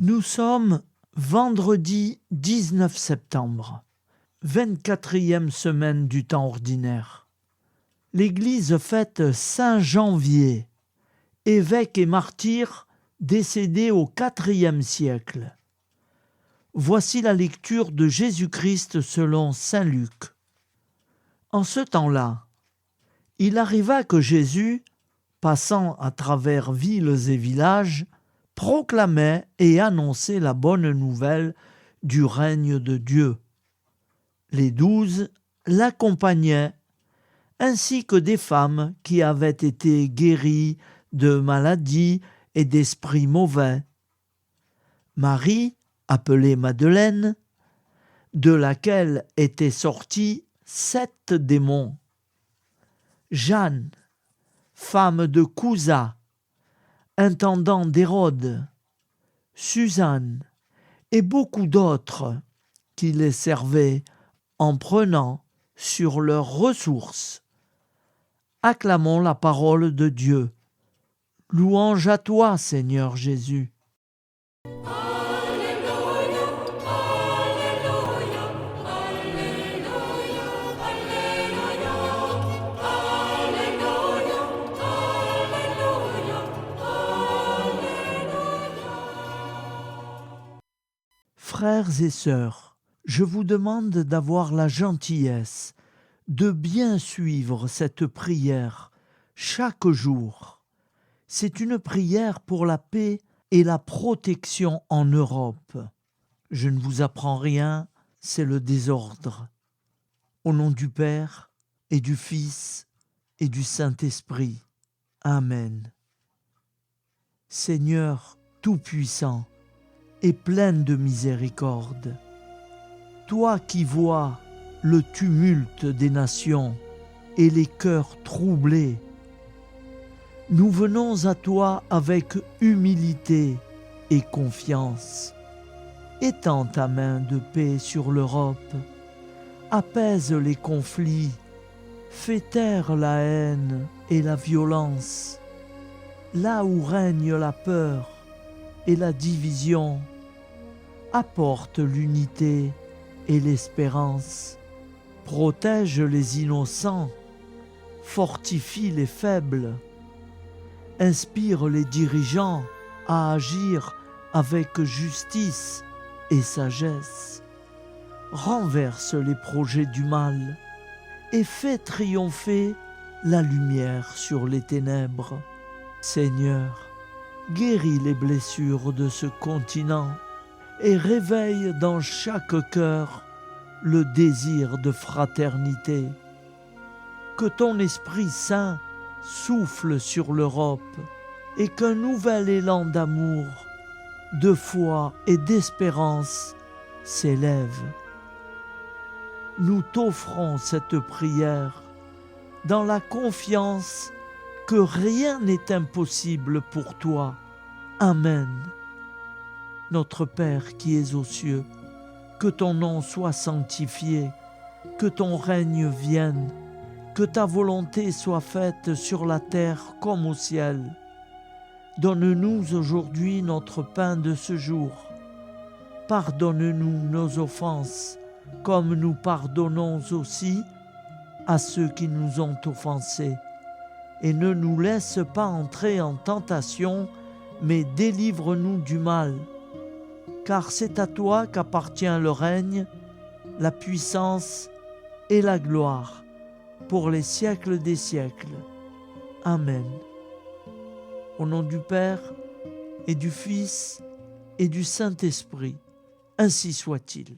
Nous sommes vendredi 19 septembre, 24e semaine du temps ordinaire. L'Église fête Saint Janvier, évêque et martyr décédé au IVe siècle. Voici la lecture de Jésus-Christ selon saint Luc. En ce temps-là, il arriva que Jésus, passant à travers villes et villages, proclamait et annonçait la bonne nouvelle du règne de Dieu. Les 12 l'accompagnaient, ainsi que des femmes qui avaient été guéries de maladies et d'esprits mauvais. Marie, appelée Madeleine, de laquelle étaient sortis 7 démons. Jeanne, femme de Cousa, intendant d'Hérode, Suzanne et beaucoup d'autres qui les servaient en prenant sur leurs ressources. Acclamons la parole de Dieu. Louange à toi, Seigneur Jésus. Frères et sœurs, je vous demande d'avoir la gentillesse de bien suivre cette prière chaque jour. C'est une prière pour la paix et la protection en Europe. Je ne vous apprends rien, c'est le désordre. Au nom du Père et du Fils et du Saint-Esprit. Amen. Seigneur Tout-Puissant, et pleine de miséricorde. Toi qui vois le tumulte des nations et les cœurs troublés, nous venons à toi avec humilité et confiance. Étends ta main de paix sur l'Europe, apaise les conflits, fais taire la haine et la violence. Là où règne la peur et la division, apporte l'unité et l'espérance, protège les innocents, fortifie les faibles, inspire les dirigeants à agir avec justice et sagesse, renverse les projets du mal et fait triompher la lumière sur les ténèbres. Seigneur, guéris les blessures de ce continent et réveille dans chaque cœur le désir de fraternité. Que ton Esprit Saint souffle sur l'Europe et qu'un nouvel élan d'amour, de foi et d'espérance s'élève. Nous t'offrons cette prière dans la confiance que rien n'est impossible pour toi. Amen. Notre Père qui es aux cieux, que ton nom soit sanctifié, que ton règne vienne, que ta volonté soit faite sur la terre comme au ciel. Donne-nous aujourd'hui notre pain de ce jour. Pardonne-nous nos offenses, comme nous pardonnons aussi à ceux qui nous ont offensés. Et ne nous laisse pas entrer en tentation, mais délivre-nous du mal. Car c'est à toi qu'appartient le règne, la puissance et la gloire, pour les siècles des siècles. Amen. Au nom du Père, et du Fils, et du Saint-Esprit, ainsi soit-il.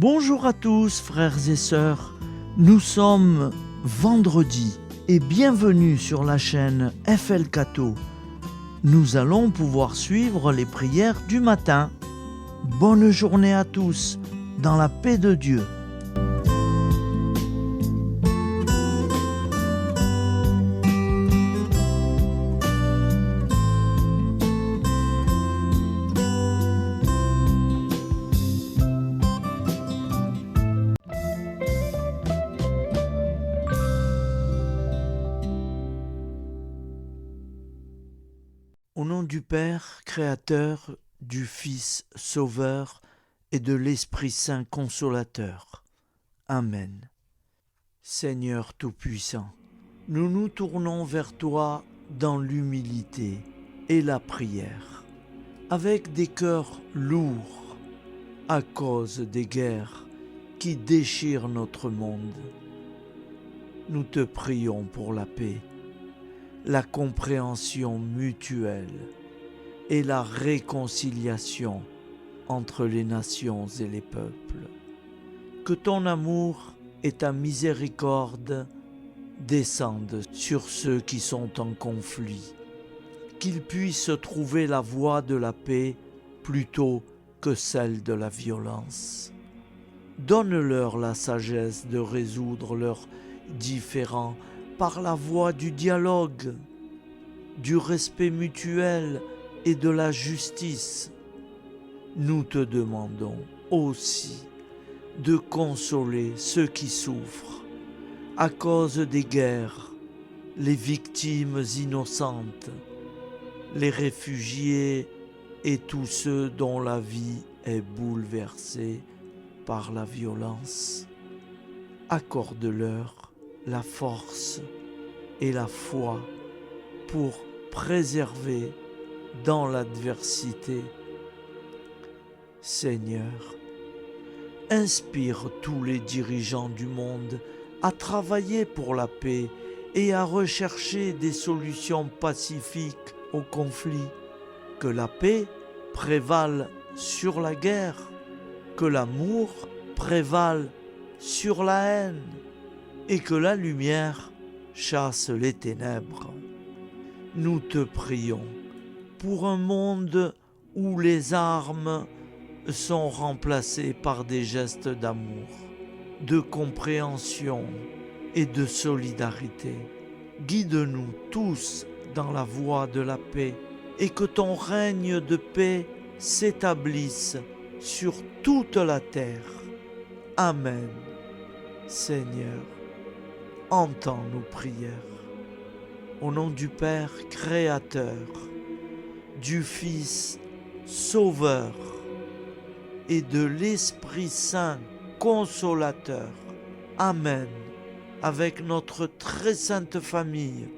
Bonjour à tous, frères et sœurs. Nous sommes vendredi et bienvenue sur la chaîne FL Cato. Nous allons pouvoir suivre les prières du matin. Bonne journée à tous, dans la paix de Dieu. Au nom du Père, Créateur, du Fils, Sauveur et de l'Esprit Saint Consolateur. Amen. Seigneur Tout-Puissant, nous nous tournons vers toi dans l'humilité et la prière, avec des cœurs lourds à cause des guerres qui déchirent notre monde. Nous te prions pour la paix, la compréhension mutuelle et la réconciliation entre les nations et les peuples. Que ton amour et ta miséricorde descendent sur ceux qui sont en conflit, qu'ils puissent trouver la voie de la paix plutôt que celle de la violence. Donne-leur la sagesse de résoudre leurs différends par la voie du dialogue, du respect mutuel et de la justice. Nous te demandons aussi de consoler ceux qui souffrent à cause des guerres, les victimes innocentes, les réfugiés et tous ceux dont la vie est bouleversée par la violence. Accorde-leur la force et la foi pour préserver dans l'adversité. Seigneur, inspire tous les dirigeants du monde à travailler pour la paix et à rechercher des solutions pacifiques aux conflits. Que la paix prévale sur la guerre, que l'amour prévale sur la haine et que la lumière chasse les ténèbres. Nous te prions pour un monde où les armes sont remplacées par des gestes d'amour, de compréhension et de solidarité. Guide-nous tous dans la voie de la paix et que ton règne de paix s'établisse sur toute la terre. Amen. Seigneur, entends nos prières. Au nom du Père Créateur, du Fils Sauveur et de l'Esprit Saint Consolateur. Amen. Avec notre très sainte famille,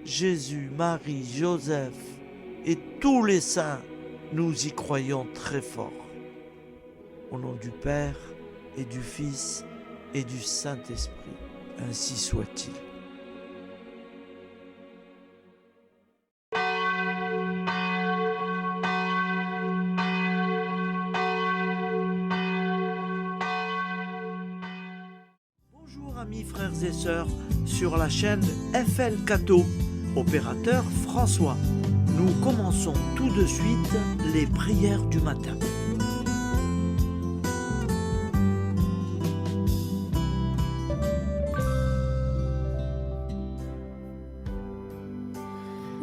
Jésus, Marie, Joseph et tous les saints, nous y croyons très fort. Au nom du Père et du Fils et du Saint-Esprit, ainsi soit-il. Bonjour amis frères et sœurs sur la chaîne FL Cato, opérateur François. Nous commençons tout de suite les prières du matin.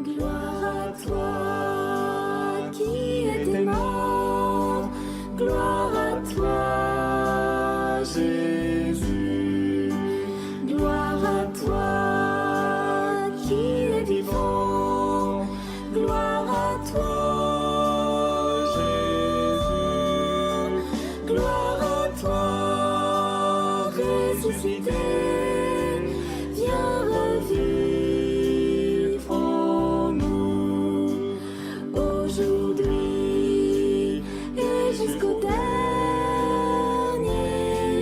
Gloire à toi qui es mort, gloire à toi Jésus, gloire à toi qui es vivant, gloire à toi Jésus, gloire à toi ressuscité, viens revivre en nous aujourd'hui et jusqu'au dernier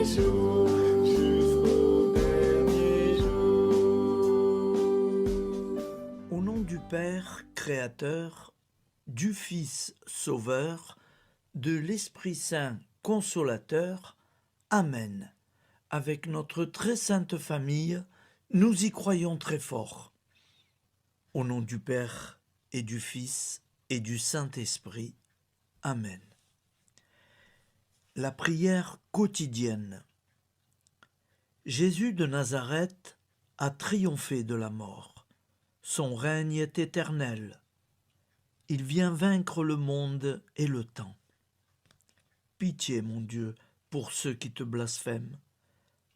jour, jusqu'au dernier jour. Au nom du Père Créateur, du Fils Sauveur, de l'Esprit Saint Consolateur. Amen. Avec notre très sainte famille, nous y croyons très fort. Au nom du Père et du Fils et du Saint-Esprit. Amen. La prière quotidienne. Jésus de Nazareth a triomphé de la mort. Son règne est éternel. Il vient vaincre le monde et le temps. Pitié, mon Dieu, pour ceux qui te blasphèment.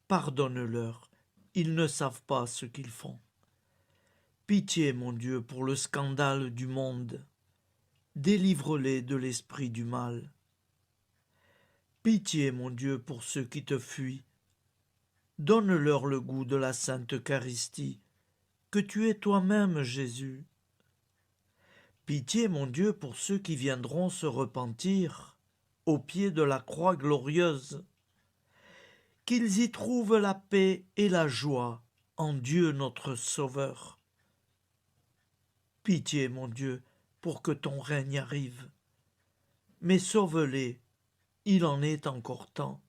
Pardonne-leur, ils ne savent pas ce qu'ils font. Pitié, mon Dieu, pour le scandale du monde. délivre-les de l'esprit du mal. Pitié, mon Dieu, pour ceux qui te fuient. Donne-leur le goût de la Sainte Eucharistie, que tu es toi-même, Jésus. Pitié, mon Dieu, pour ceux qui viendront se repentir au pied de la croix glorieuse, qu'ils y trouvent la paix et la joie en Dieu notre Sauveur. Pitié, mon Dieu, pour que ton règne arrive. Mais sauve-les, il en est encore temps,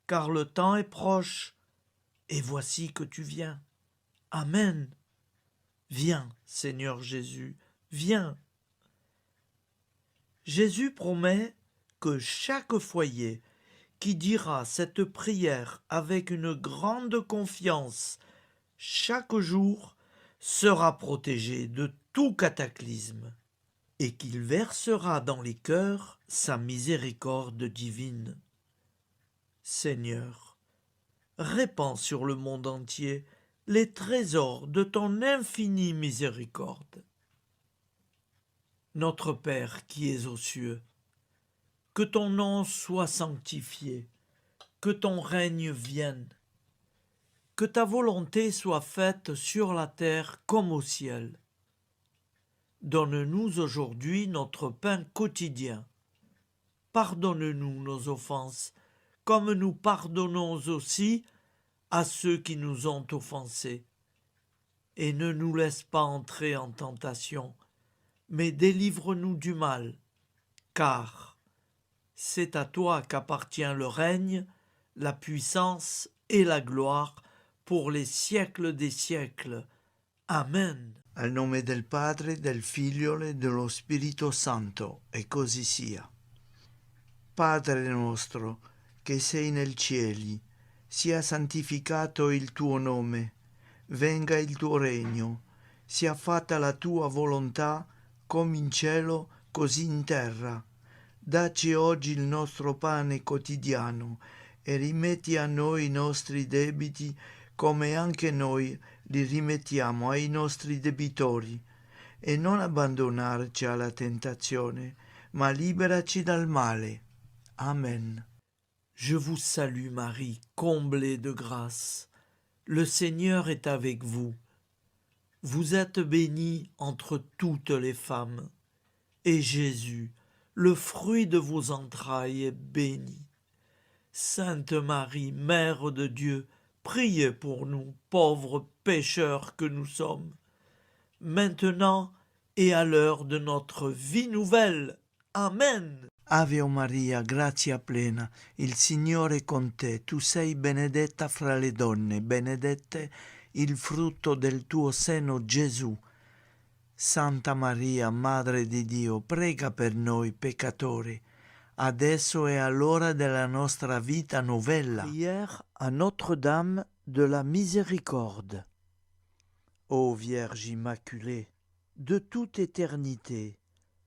car le temps est proche, et voici que tu viens. Amen. Viens, Seigneur Jésus, viens. Jésus promet que chaque foyer qui dira cette prière avec une grande confiance chaque jour sera protégé de tout cataclysme et qu'il versera dans les cœurs sa miséricorde divine. Seigneur, répands sur le monde entier les trésors de ton infinie miséricorde. Notre Père qui es aux cieux, que ton nom soit sanctifié, que ton règne vienne, que ta volonté soit faite sur la terre comme au ciel. Donne-nous aujourd'hui notre pain quotidien. Pardonne-nous nos offenses, comme nous pardonnons aussi à ceux qui nous ont offensés. Et ne nous laisse pas entrer en tentation, mais délivre-nous du mal, car c'est à toi qu'appartient le règne, la puissance et la gloire pour les siècles des siècles. Amen. Al nome del Padre, del Figlio e dello Spirito Santo, e così sia. Padre nostro, che sei nel cieli, sia santificato il tuo nome, venga il tuo regno, sia fatta la tua volontà, come in cielo, così in terra. Dacci oggi il nostro pane quotidiano e rimetti a noi i nostri debiti, come anche noi li rimettiamo ai nostri debitori, e non abbandonarci alla tentazione, ma liberaci dal male. Amen. Je vous salue Marie, comblée de grâce. Le Seigneur est avec vous. Vous êtes bénie entre toutes les femmes, et Jésus, le fruit de vos entrailles, est béni. Sainte Marie, Mère de Dieu, priez pour nous, pauvres pécheurs que nous sommes, maintenant et à l'heure de notre vie nouvelle. Amen. Ave Maria, grazia plena, il Signore è con te, tu sei benedetta fra le donne, benedetto il frutto del tuo seno, Gesù. Santa Maria, Madre di Dio, prega per noi peccatori, adesso e all'ora della nostra vita novella. Prière à Notre-Dame de la Miséricorde. Ô Vierge Immaculée, de toute éternité,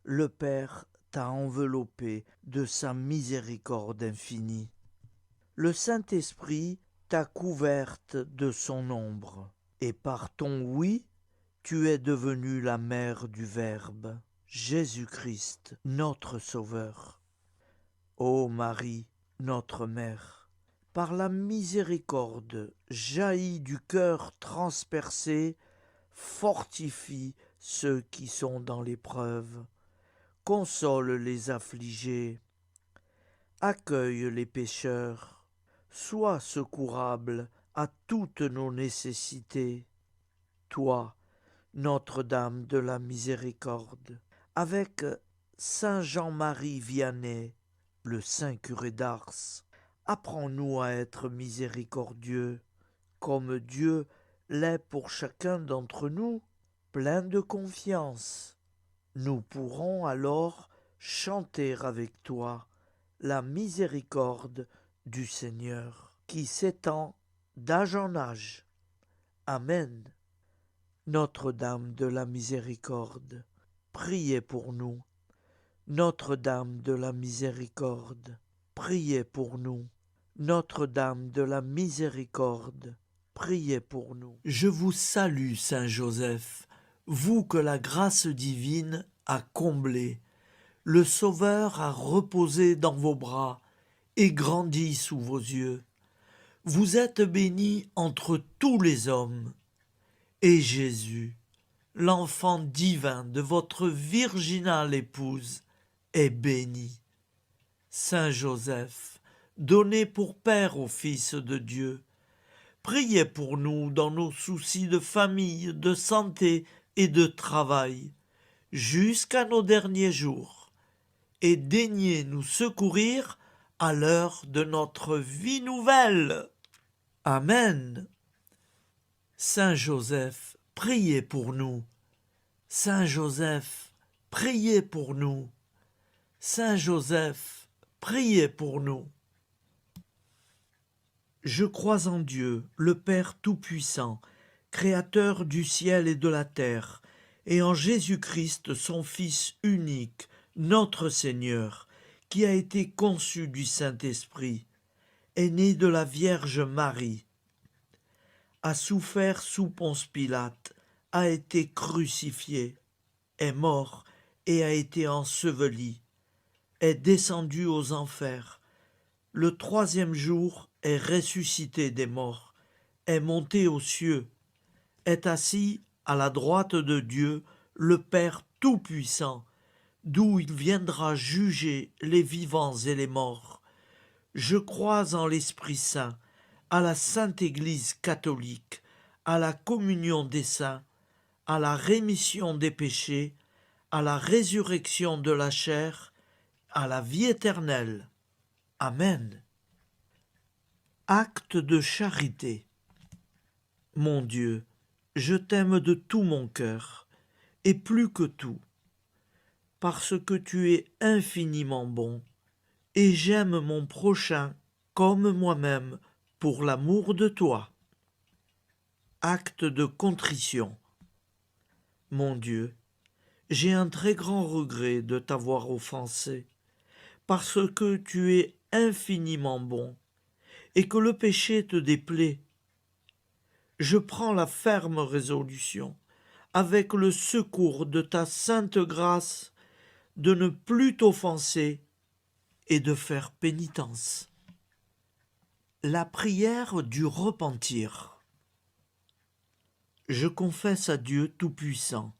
le Père t'a enveloppé de sa miséricorde infinie. Le Saint-Esprit t'a couverte de son ombre, et par ton oui, tu es devenue la mère du Verbe, Jésus-Christ, notre Sauveur. Ô Marie, notre Mère, par la miséricorde jaillie du cœur transpercé, fortifie ceux qui sont dans l'épreuve, console les affligés, accueille les pécheurs, sois secourable à toutes nos nécessités. Toi, Notre-Dame de la Miséricorde, avec Saint Jean-Marie Vianney, le Saint curé d'Ars, apprends-nous à être miséricordieux, comme Dieu l'est pour chacun d'entre nous, plein de confiance. Nous pourrons alors chanter avec toi la miséricorde du Seigneur, qui s'étend d'âge en âge. Amen. Notre-Dame de la Miséricorde, priez pour nous. Notre-Dame de la Miséricorde, priez pour nous. Notre-Dame de la Miséricorde, priez pour nous. Je vous salue, Saint Joseph, vous que la grâce divine a comblé, le Sauveur a reposé dans vos bras et grandi sous vos yeux. Vous êtes bénie entre tous les hommes, et Jésus, l'enfant divin de votre virginale épouse, est béni. Saint Joseph, donné pour Père au Fils de Dieu, priez pour nous dans nos soucis de famille, de santé et de travail, jusqu'à nos derniers jours, et daignez nous secourir à l'heure de notre vie nouvelle. Amen. Saint Joseph, priez pour nous. Saint Joseph, priez pour nous. Saint Joseph, priez pour nous. Je crois en Dieu, le Père Tout-Puissant, Créateur du ciel et de la terre, et en Jésus-Christ, son Fils unique, notre Seigneur, qui a été conçu du Saint-Esprit, est né de la Vierge Marie, a souffert sous Ponce Pilate, a été crucifié, est mort et a été enseveli, est descendu aux enfers, le troisième jour est ressuscité des morts, est monté aux cieux, est assis à la droite de Dieu, le Père Tout-Puissant, d'où il viendra juger les vivants et les morts. Je crois en l'Esprit Saint, à la Sainte Église catholique, à la communion des saints, à la rémission des péchés, à la résurrection de la chair, à la vie éternelle. Amen. Acte de charité. Mon Dieu, je t'aime de tout mon cœur, et plus que tout, parce que tu es infiniment bon, et j'aime mon prochain comme moi-même pour l'amour de toi. Acte de contrition. Mon Dieu, j'ai un très grand regret de t'avoir offensé, parce que tu es infiniment bon, et que le péché te déplaît. Je prends la ferme résolution, avec le secours de ta sainte grâce, de ne plus t'offenser et de faire pénitence. La prière du repentir. Je confesse à Dieu Tout-Puissant,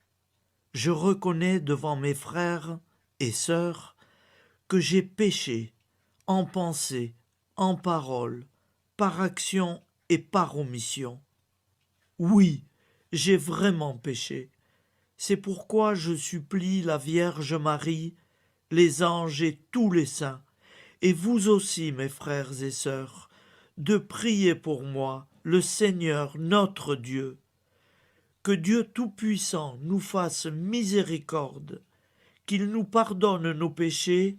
je reconnais devant mes frères et sœurs que j'ai péché en pensée, en parole, par action et par omission. Oui, j'ai vraiment péché. C'est pourquoi je supplie la Vierge Marie, les anges et tous les saints, et vous aussi, mes frères et sœurs, de prier pour moi, le Seigneur notre Dieu. Que Dieu Tout-Puissant nous fasse miséricorde, qu'il nous pardonne nos péchés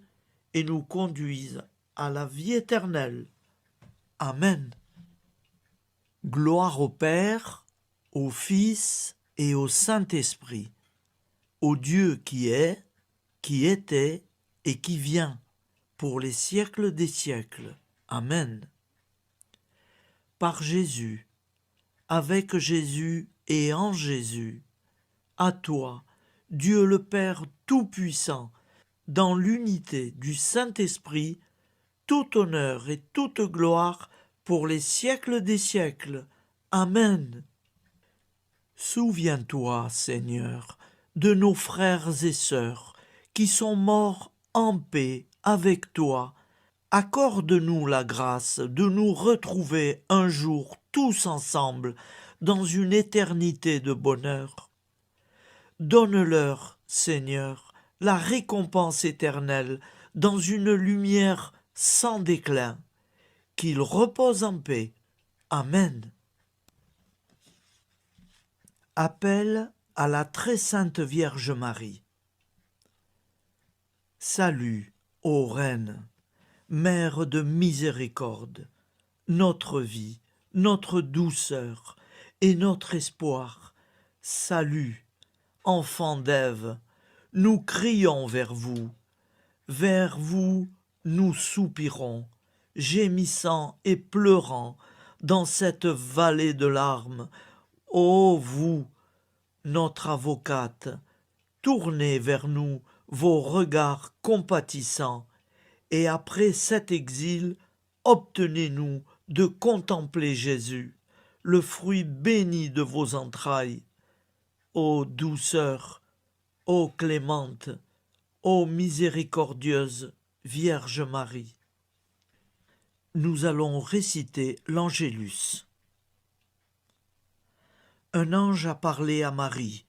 et nous conduise à la vie éternelle. Amen. Gloire au Père, au Fils et au Saint-Esprit, au Dieu qui est, qui était et qui vient, pour les siècles des siècles. Amen. Par Jésus, avec Jésus et en Jésus, à toi, Dieu le Père Tout-Puissant, dans l'unité du Saint-Esprit, tout honneur et toute gloire pour les siècles des siècles. Amen. Souviens-toi, Seigneur, de nos frères et sœurs qui sont morts en paix avec toi. Accorde-nous la grâce de nous retrouver un jour tous ensemble dans une éternité de bonheur. Donne-leur, Seigneur, la récompense éternelle dans une lumière sans déclin. Qu'ils reposent en paix. Amen. Appel à la très sainte Vierge Marie. Salut, ô Reine, Mère de miséricorde, notre vie, notre douceur et notre espoir. Salut, enfant d'Ève, nous crions vers vous nous soupirons, gémissant et pleurant dans cette vallée de larmes. Ô vous, notre avocate, tournez vers nous vos regards compatissants, et après cet exil, obtenez-nous de contempler Jésus, le fruit béni de vos entrailles. Ô douceur, ô clémente, ô miséricordieuse Vierge Marie. Nous allons réciter l'Angélus. Un ange a parlé à Marie.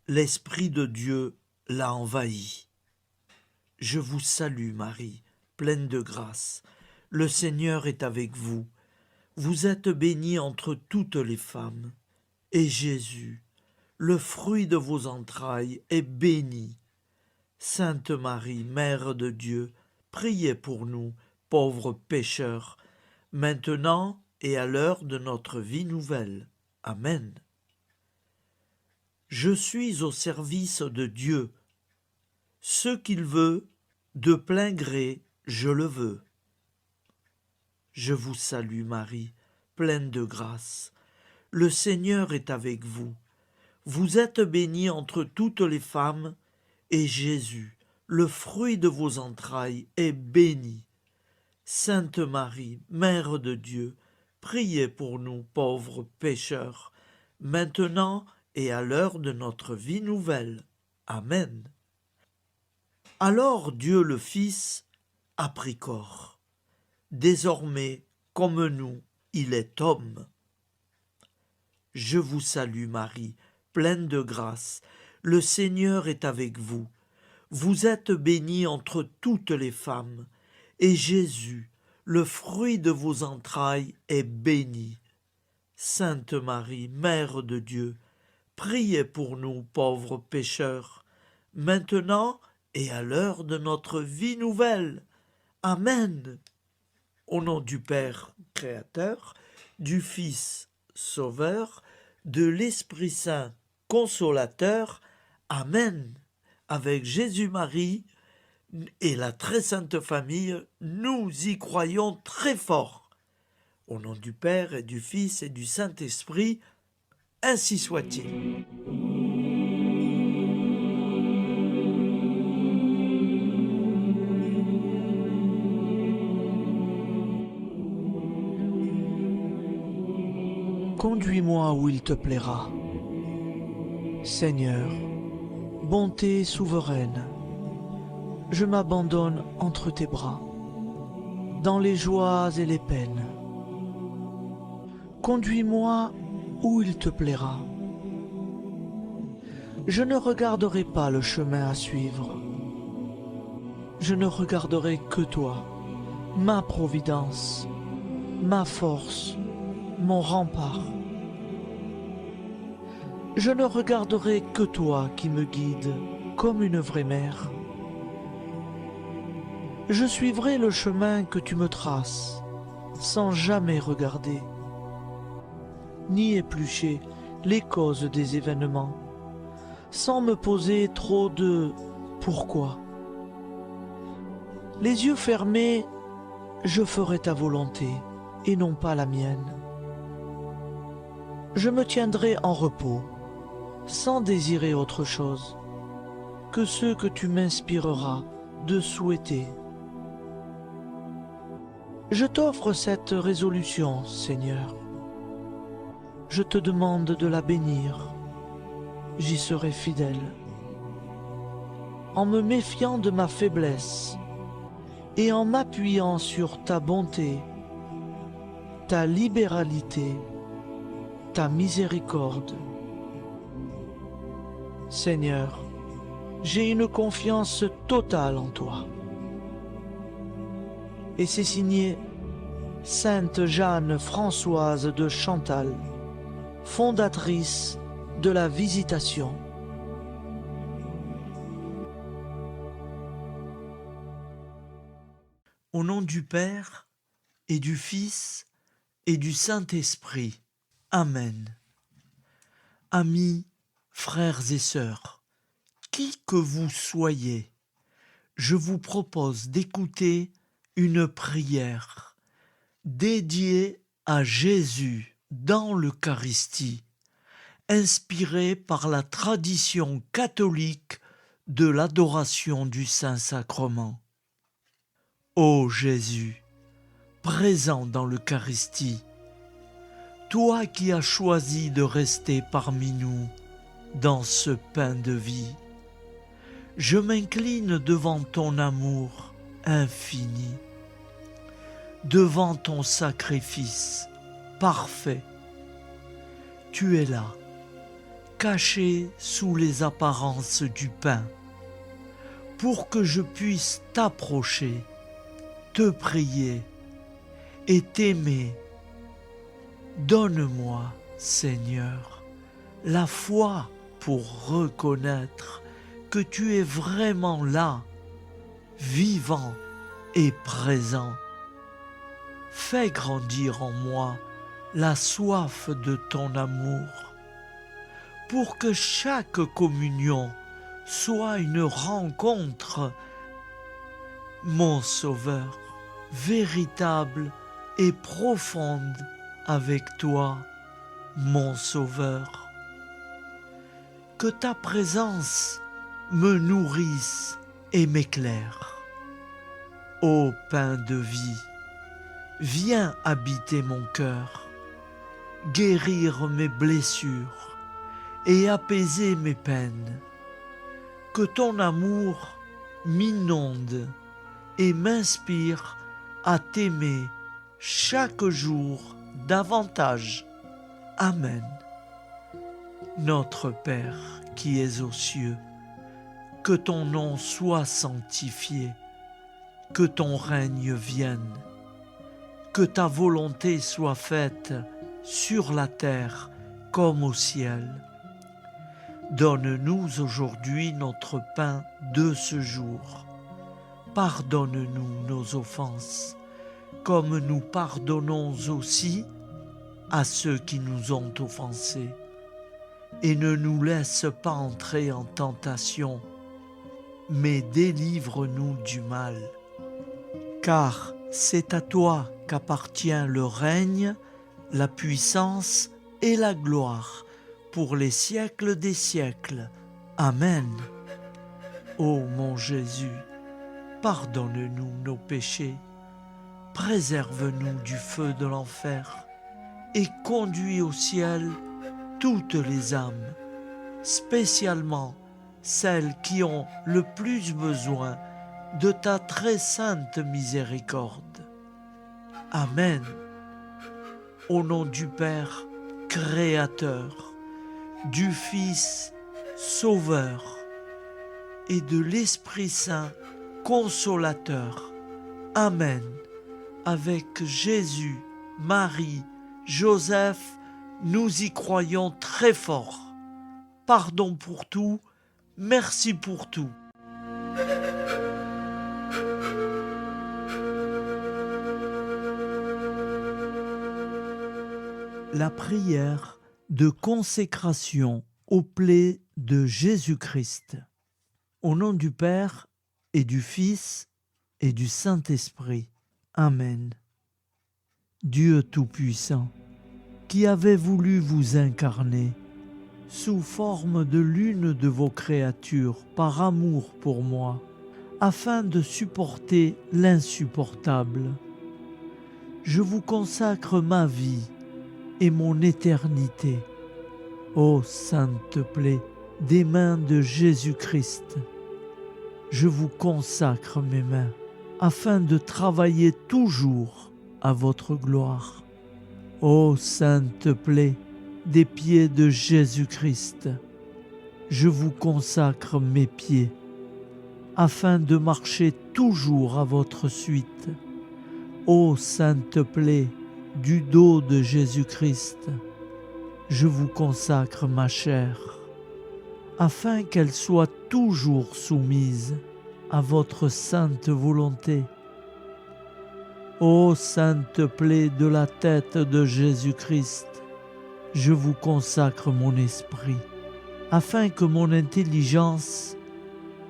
L'Esprit de Dieu l'a envahie. Je vous salue Marie, pleine de grâce. Le Seigneur est avec vous. Vous êtes bénie entre toutes les femmes. Et Jésus, le fruit de vos entrailles, est béni. Sainte Marie, Mère de Dieu, priez pour nous, pauvres pécheurs, maintenant et à l'heure de notre vie nouvelle. Amen. Je suis au service de Dieu. Ce qu'il veut, de plein gré, je le veux. Je vous salue Marie, pleine de grâce. Le Seigneur est avec vous. Vous êtes bénie entre toutes les femmes, et Jésus, le fruit de vos entrailles, est béni. Sainte Marie, Mère de Dieu, priez pour nous pauvres pécheurs, maintenant et à l'heure de notre vie nouvelle. Amen. Alors Dieu le Fils a pris corps. Désormais, comme nous, il est homme. Je vous salue Marie, pleine de grâce. Le Seigneur est avec vous. Vous êtes bénie entre toutes les femmes, et Jésus, le fruit de vos entrailles, est béni. Sainte Marie, Mère de Dieu, priez pour nous pauvres pécheurs, maintenant et à l'heure de notre vie nouvelle. Amen. Au nom du Père Créateur, du Fils Sauveur, de l'Esprit Saint Consolateur. Amen. Avec Jésus-Marie et la très sainte famille, nous y croyons très fort. Au nom du Père et du Fils et du Saint-Esprit, ainsi soit-il. Conduis-moi où il te plaira. Seigneur, bonté souveraine, je m'abandonne entre tes bras, dans les joies et les peines. Conduis-moi où il te plaira. Je ne regarderai pas le chemin à suivre. Je ne regarderai que toi, ma providence, ma force, mon rempart. Je ne regarderai que toi qui me guides comme une vraie mère. Je suivrai le chemin que tu me traces, sans jamais regarder, ni éplucher les causes des événements, sans me poser trop de « pourquoi ». Les yeux fermés, je ferai ta volonté et non pas la mienne. Je me tiendrai en repos, sans désirer autre chose que ce que tu m'inspireras de souhaiter. Je t'offre cette résolution, Seigneur. Je te demande de la bénir. J'y serai fidèle. En me méfiant de ma faiblesse et en m'appuyant sur ta bonté, ta libéralité, ta miséricorde. Seigneur, j'ai une confiance totale en toi. Et c'est signé Sainte Jeanne Françoise de Chantal, fondatrice de la Visitation. Au nom du Père et du Fils et du Saint-Esprit. Amen. Amis, frères et sœurs, qui que vous soyez, je vous propose d'écouter une prière dédiée à Jésus dans l'Eucharistie, inspiré par la tradition catholique de l'adoration du Saint-Sacrement. Ô Jésus, présent dans l'Eucharistie, toi qui as choisi de rester parmi nous dans ce pain de vie, je m'incline devant ton amour infini, devant ton sacrifice parfait. Tu es là, caché sous les apparences du pain, pour que je puisse t'approcher, te prier et t'aimer. Donne-moi, Seigneur, la foi pour reconnaître que tu es vraiment là, vivant et présent. Fais grandir en moi la soif de ton amour, pour que chaque communion soit une rencontre, mon Sauveur, véritable et profonde avec toi, mon Sauveur. Que ta présence me nourrisse et m'éclaire. Ô pain de vie, viens habiter mon cœur, guérir mes blessures et apaiser mes peines. Que ton amour m'inonde et m'inspire à t'aimer chaque jour davantage. Amen. Notre Père qui es aux cieux, que ton nom soit sanctifié, que ton règne vienne, que ta volonté soit faite sur la terre comme au ciel. Donne-nous aujourd'hui notre pain de ce jour. Pardonne-nous nos offenses, comme nous pardonnons aussi à ceux qui nous ont offensés. Et ne nous laisse pas entrer en tentation, mais délivre-nous du mal. Car c'est à toi qu'appartient le règne, la puissance et la gloire pour les siècles des siècles. Amen. Ô mon Jésus, pardonne-nous nos péchés, préserve-nous du feu de l'enfer et conduis au ciel toutes les âmes, spécialement celles qui ont le plus besoin de ta très sainte miséricorde. Amen. Au nom du Père Créateur, du Fils Sauveur et de l'Esprit Saint Consolateur. Amen. Avec Jésus, Marie, Joseph, nous y croyons très fort. Pardon pour tout, merci pour tout. La prière de consécration aux plaies de Jésus-Christ. Au nom du Père et du Fils et du Saint-Esprit. Amen. Dieu Tout-Puissant, qui avez voulu vous incarner sous forme de l'une de vos créatures par amour pour moi, afin de supporter l'insupportable. Je vous consacre ma vie et mon éternité. Ô sainte plaie des mains de Jésus-Christ, je vous consacre mes mains, afin de travailler toujours à votre gloire. Ô sainte plaie des pieds de Jésus-Christ, je vous consacre mes pieds, afin de marcher toujours à votre suite. Ô sainte plaie du dos de Jésus-Christ, je vous consacre ma chair, afin qu'elle soit toujours soumise à votre sainte volonté. Ô sainte plaie de la tête de Jésus-Christ, je vous consacre mon esprit, afin que mon intelligence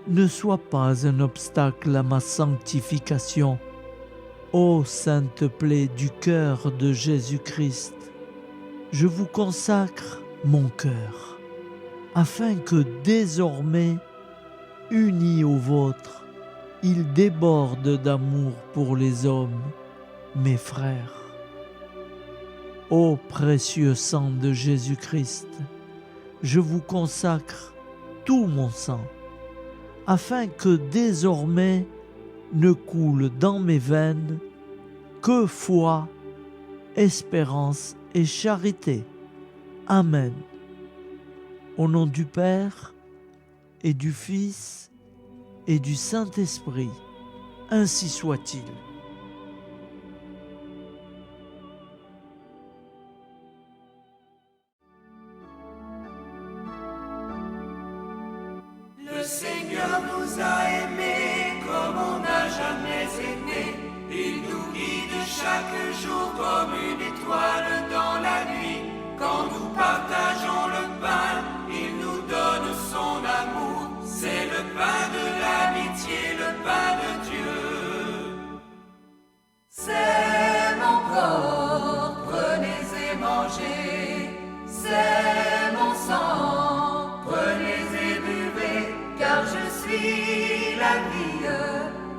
ne soit pas un obstacle à ma sanctification. Ô sainte plaie du cœur de Jésus-Christ, je vous consacre mon cœur, afin que désormais, uni au vôtre, il déborde d'amour pour les hommes, mes frères. Ô précieux sang de Jésus-Christ, je vous consacre tout mon sang, afin que désormais ne coule dans mes veines que foi, espérance et charité. Amen. Au nom du Père et du Fils et du Saint-Esprit, ainsi soit-il. Le Seigneur nous a aimés comme on n'a jamais aimé. Il nous guide chaque jour comme une étoile dans la nuit. Quand nous partageons le pain, il nous donne son amour. C'est le pain de l'amitié, le pain de Dieu. C'est mon corps, prenez et mangez. C'est mon sang, prenez et buvez. Car je suis la vie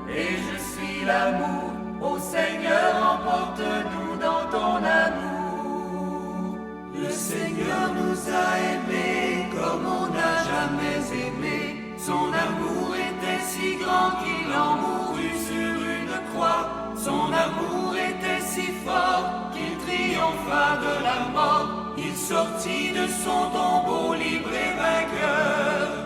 et je suis l'amour. Ô Seigneur, emporte-nous dans ton amour. Le Seigneur nous a aimés comme on n'a jamais aimé. Son amour était si grand qu'il en mourut sur une croix. Son amour était si fort qu'il triompha de la mort. Il sortit de son tombeau libre et vainqueur.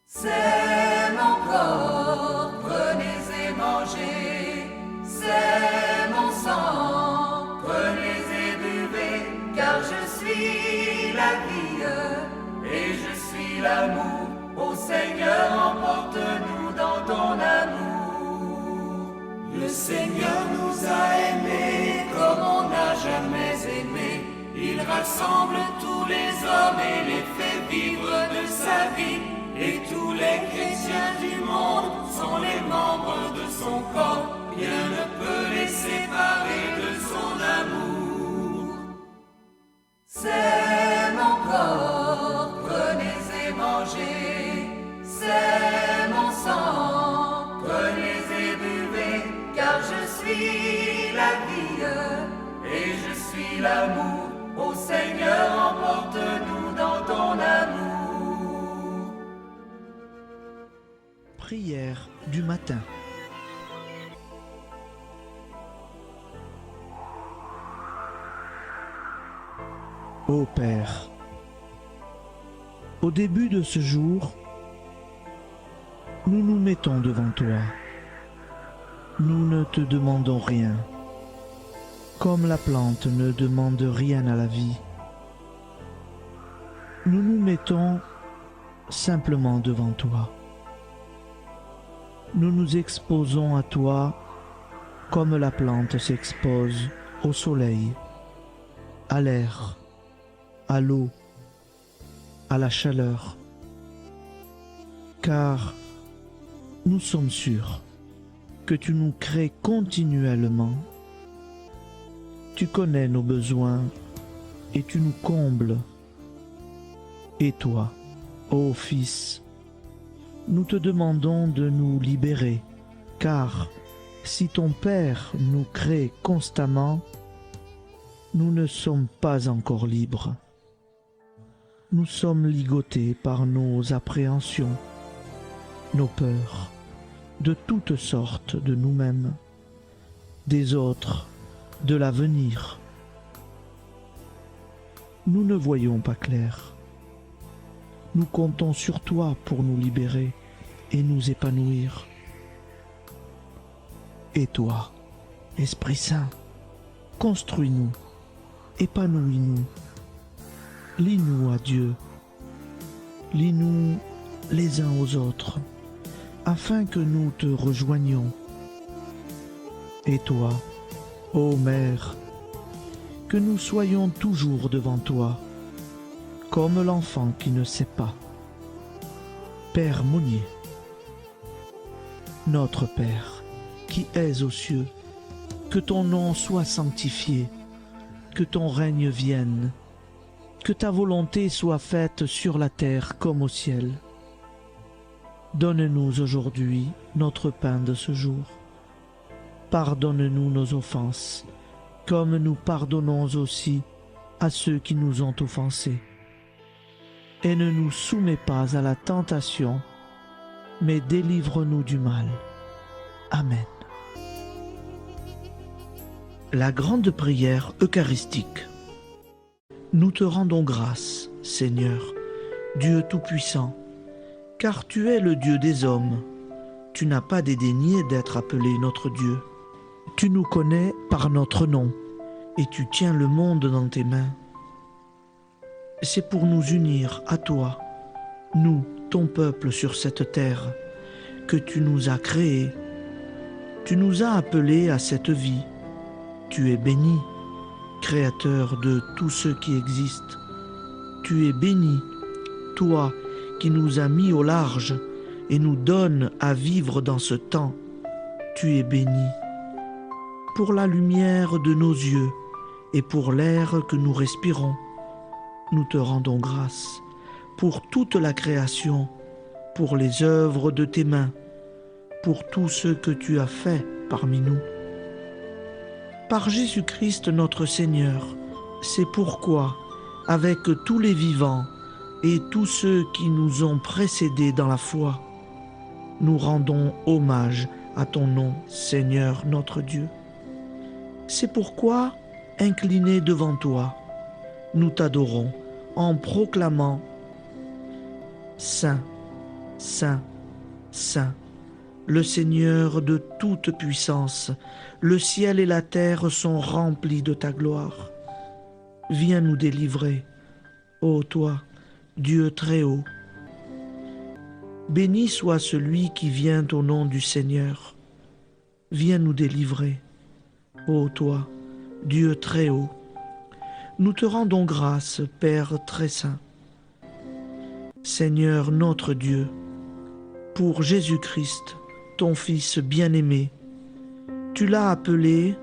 C'est mon corps, prenez et mangez. C'est mon sang, prenez et buvez. Car je suis la vie et je suis l'amour. Ô Seigneur, emporte-nous dans ton amour. Le Seigneur nous a aimés comme on n'a jamais aimé. Il rassemble tous les hommes et les fait vivre de sa vie. Et tous les chrétiens du monde sont les membres de son corps. Rien ne peut les séparer de son amour. C'est mon corps, prenez et mangez. C'est mon sang, prenez et buvez. Car je suis la vie et je suis l'amour. Ô Seigneur, emporte-nous dans ton amour. Prière du matin. Ô Père, au début de ce jour, nous nous mettons devant toi. Nous ne te demandons rien, comme la plante ne demande rien à la vie. Nous nous mettons simplement devant toi. Nous nous exposons à toi comme la plante s'expose au soleil, à l'air, à l'eau, à la chaleur. Car nous sommes sûrs que tu nous crées continuellement. Tu connais nos besoins et tu nous combles. Et toi, ô Fils, nous te demandons de nous libérer, car si ton Père nous crée constamment, nous ne sommes pas encore libres. Nous sommes ligotés par nos appréhensions, nos peurs, de toutes sortes de nous-mêmes, des autres, de l'avenir. Nous ne voyons pas clair. Nous comptons sur toi pour nous libérer et nous épanouir. Et toi, Esprit Saint, construis-nous, épanouis-nous, lie-nous à Dieu, lie-nous les uns aux autres, afin que nous te rejoignions. Et toi, ô Mère, que nous soyons toujours devant toi, comme l'enfant qui ne sait pas. Père Monnier, notre Père, qui es aux cieux, que ton nom soit sanctifié, que ton règne vienne, Que ta volonté soit faite sur la terre comme au ciel. Donne-nous aujourd'hui notre pain de ce jour. Pardonne-nous nos offenses, comme nous pardonnons aussi à ceux qui nous ont offensés. Et ne nous soumets pas à la tentation, mais délivre-nous du mal. Amen. La grande prière eucharistique. Nous te rendons grâce, Seigneur, Dieu Tout-Puissant, car tu es le Dieu des hommes. Tu n'as pas dédaigné d'être appelé notre Dieu. Tu nous connais par notre nom, et tu tiens le monde dans tes mains. C'est pour nous unir à toi, nous, ton peuple sur cette terre, que tu nous as créés. Tu nous as appelés à cette vie. Tu es béni, Créateur de tout ce qui existe. Tu es béni, toi qui nous as mis au large et nous donnes à vivre dans ce temps. Tu es béni. Pour la lumière de nos yeux et pour l'air que nous respirons, nous te rendons grâce. Pour toute la création, pour les œuvres de tes mains, pour tout ce que tu as fait parmi nous. Par Jésus-Christ notre Seigneur, c'est pourquoi, avec tous les vivants et tous ceux qui nous ont précédés dans la foi, nous rendons hommage à ton nom, Seigneur notre Dieu. C'est pourquoi, inclinés devant toi, nous t'adorons en proclamant « Saint, Saint, Saint ». Le Seigneur de toute puissance, le ciel et la terre sont remplis de ta gloire. Viens nous délivrer, ô toi, Dieu très haut. Béni soit celui qui vient au nom du Seigneur. Viens nous délivrer, ô toi, Dieu très haut. Nous te rendons grâce, Père très saint. Seigneur notre Dieu, pour Jésus-Christ, ton Fils bien-aimé, tu l'as appelé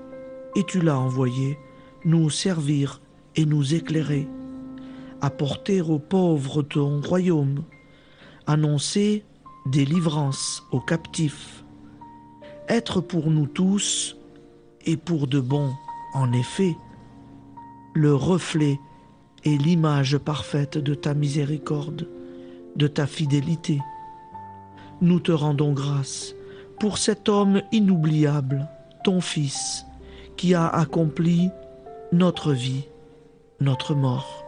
et tu l'as envoyé nous servir et nous éclairer, apporter aux pauvres ton royaume, annoncer délivrance aux captifs, être pour nous tous et pour de bon, en effet, le reflet et l'image parfaite de ta miséricorde, de ta fidélité. Nous te rendons grâce pour cet homme inoubliable, ton Fils, qui a accompli notre vie, notre mort,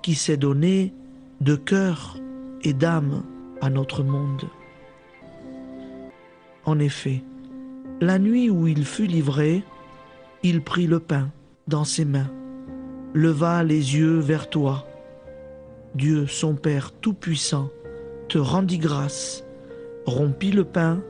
qui s'est donné de cœur et d'âme à notre monde. En effet, la nuit où il fut livré, il prit le pain dans ses mains, leva les yeux vers toi. Dieu, son Père Tout-Puissant, te rendit grâce, rompit le pain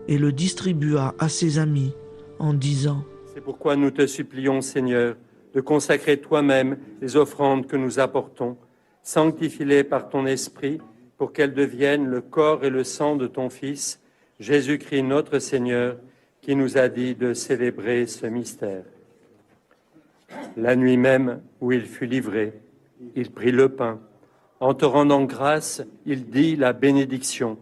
et le distribua à ses amis en disant : C'est pourquoi nous te supplions, Seigneur, de consacrer toi-même les offrandes que nous apportons. Sanctifie-les par ton Esprit pour qu'elles deviennent le corps et le sang de ton Fils, Jésus-Christ notre Seigneur, qui nous a dit de célébrer ce mystère. La nuit même où il fut livré, il prit le pain. En te rendant grâce, il dit la bénédiction.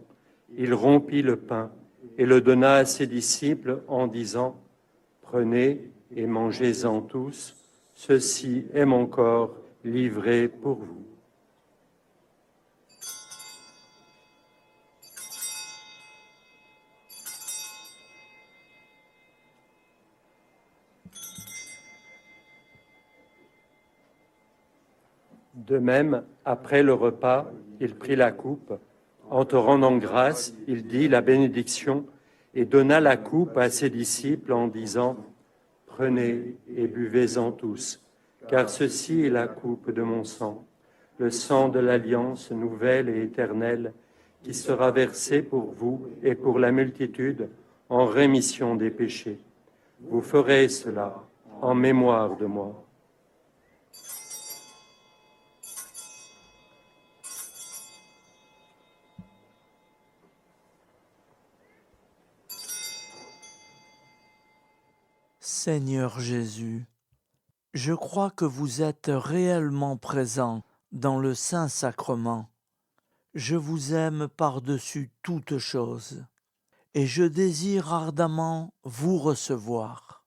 Il rompit le pain et le donna à ses disciples en disant : Prenez et mangez-en tous, ceci est mon corps livré pour vous. De même, après le repas, il prit la coupe. En te rendant grâce, il dit la bénédiction et donna la coupe à ses disciples en disant : Prenez et buvez-en tous, car ceci est la coupe de mon sang, le sang de l'alliance nouvelle et éternelle, qui sera versé pour vous et pour la multitude en rémission des péchés. Vous ferez cela en mémoire de moi. Seigneur Jésus, Je crois que vous êtes réellement présent dans le Saint-Sacrement. Je vous aime par-dessus toute chose et je désire ardemment vous recevoir.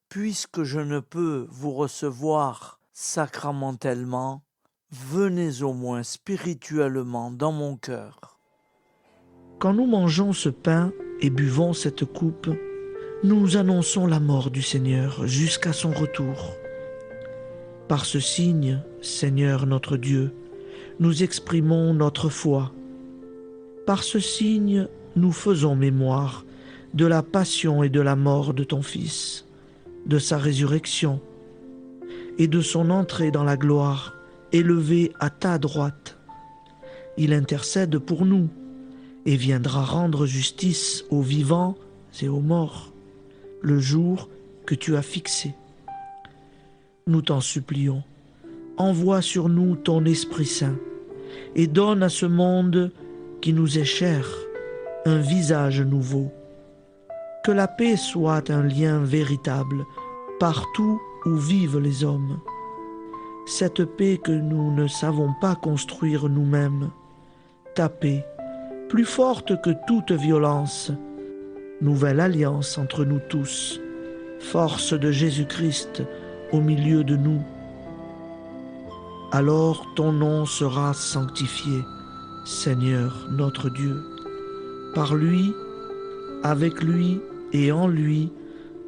Puisque je ne peux vous recevoir sacramentellement, venez au moins spirituellement dans mon cœur. Quand nous mangeons ce pain et buvons cette coupe, nous annonçons la mort du Seigneur jusqu'à son retour. Par ce signe, Seigneur notre Dieu, nous exprimons notre foi. Par ce signe, nous faisons mémoire de la passion et de la mort de ton Fils, de sa résurrection et de son entrée dans la gloire, élevé à ta droite. Il intercède pour nous et viendra rendre justice aux vivants et aux morts, le jour que tu as fixé. Nous t'en supplions, envoie sur nous ton Esprit Saint et donne à ce monde qui nous est cher un visage nouveau. Que la paix soit un lien véritable partout où vivent les hommes. Cette paix que nous ne savons pas construire nous-mêmes, ta paix, plus forte que toute violence, nouvelle alliance entre nous tous, force de Jésus-Christ au milieu de nous. Alors ton nom sera sanctifié, Seigneur notre Dieu. Par lui, avec lui et en lui,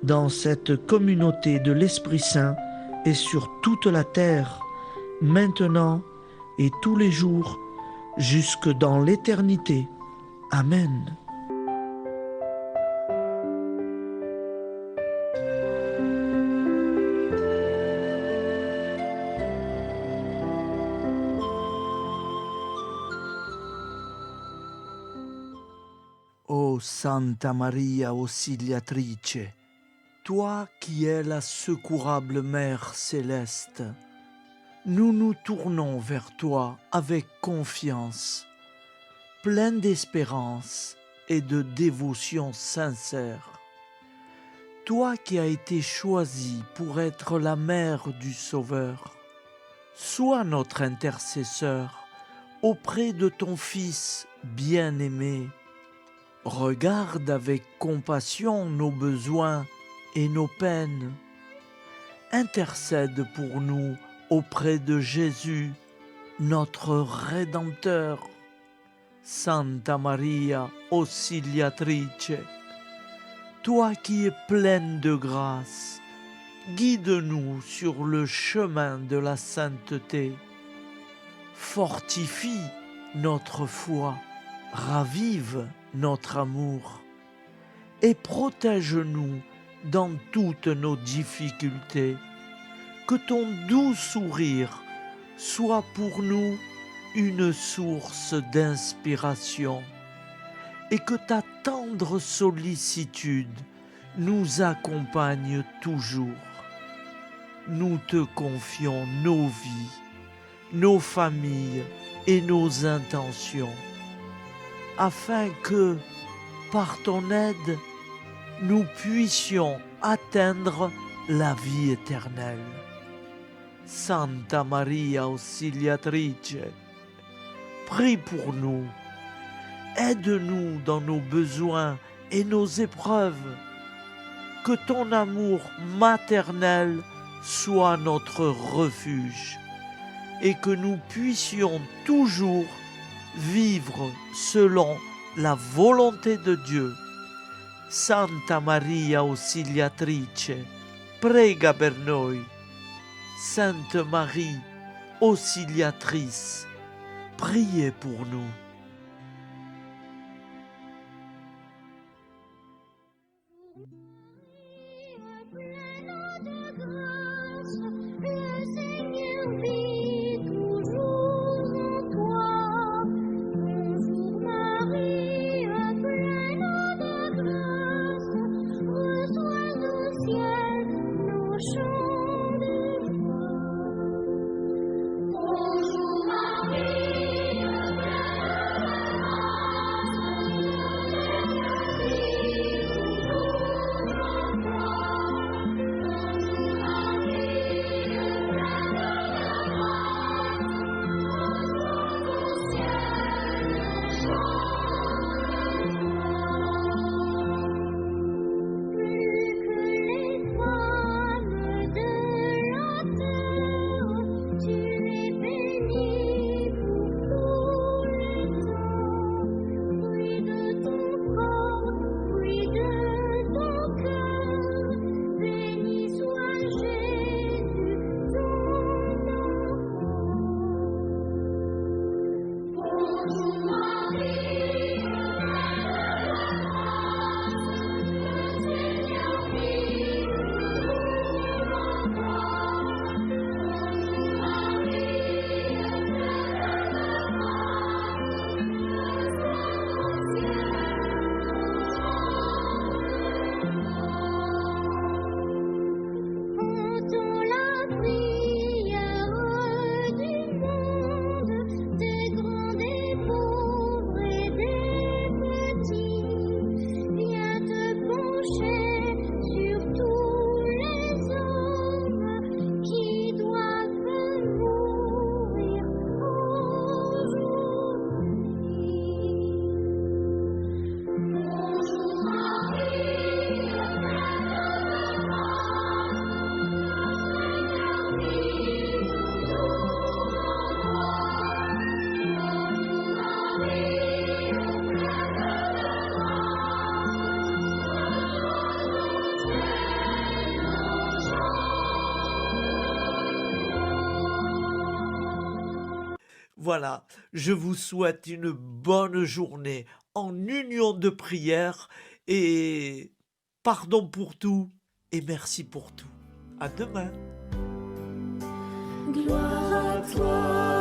dans cette communauté de l'Esprit Saint et sur toute la terre, maintenant et tous les jours, jusque dans l'éternité. Amen. Ô Santa Maria Auxiliatrice, toi qui es la secourable Mère céleste, nous nous tournons vers toi avec confiance, plein d'espérance et de dévotion sincère. Toi qui as été choisie pour être la mère du Sauveur, sois notre intercesseur auprès de ton Fils bien-aimé. Regarde avec compassion nos besoins et nos peines. Intercède pour nous auprès de Jésus, notre Rédempteur. Santa Maria Auxiliatrice, toi qui es pleine de grâce, guide-nous sur le chemin de la sainteté. Fortifie notre foi, ravive notre amour et protège-nous dans toutes nos difficultés. Que ton doux sourire soit pour nous une source d'inspiration et que ta tendre sollicitude nous accompagne toujours. Nous te confions nos vies, nos familles et nos intentions, afin que, par ton aide, nous puissions atteindre la vie éternelle. Santa Maria Auxiliatrice, prie pour nous, aide-nous dans nos besoins et nos épreuves, que ton amour maternel soit notre refuge et que nous puissions toujours vivre selon la volonté de Dieu. Santa Maria Auxiliatrice, prega per noi. Sainte Marie, Auxiliatrice, priez pour nous. Bonjour Marie, Voilà, je vous souhaite une bonne journée en union de prière et pardon pour tout et merci pour tout. À demain. Gloire à toi.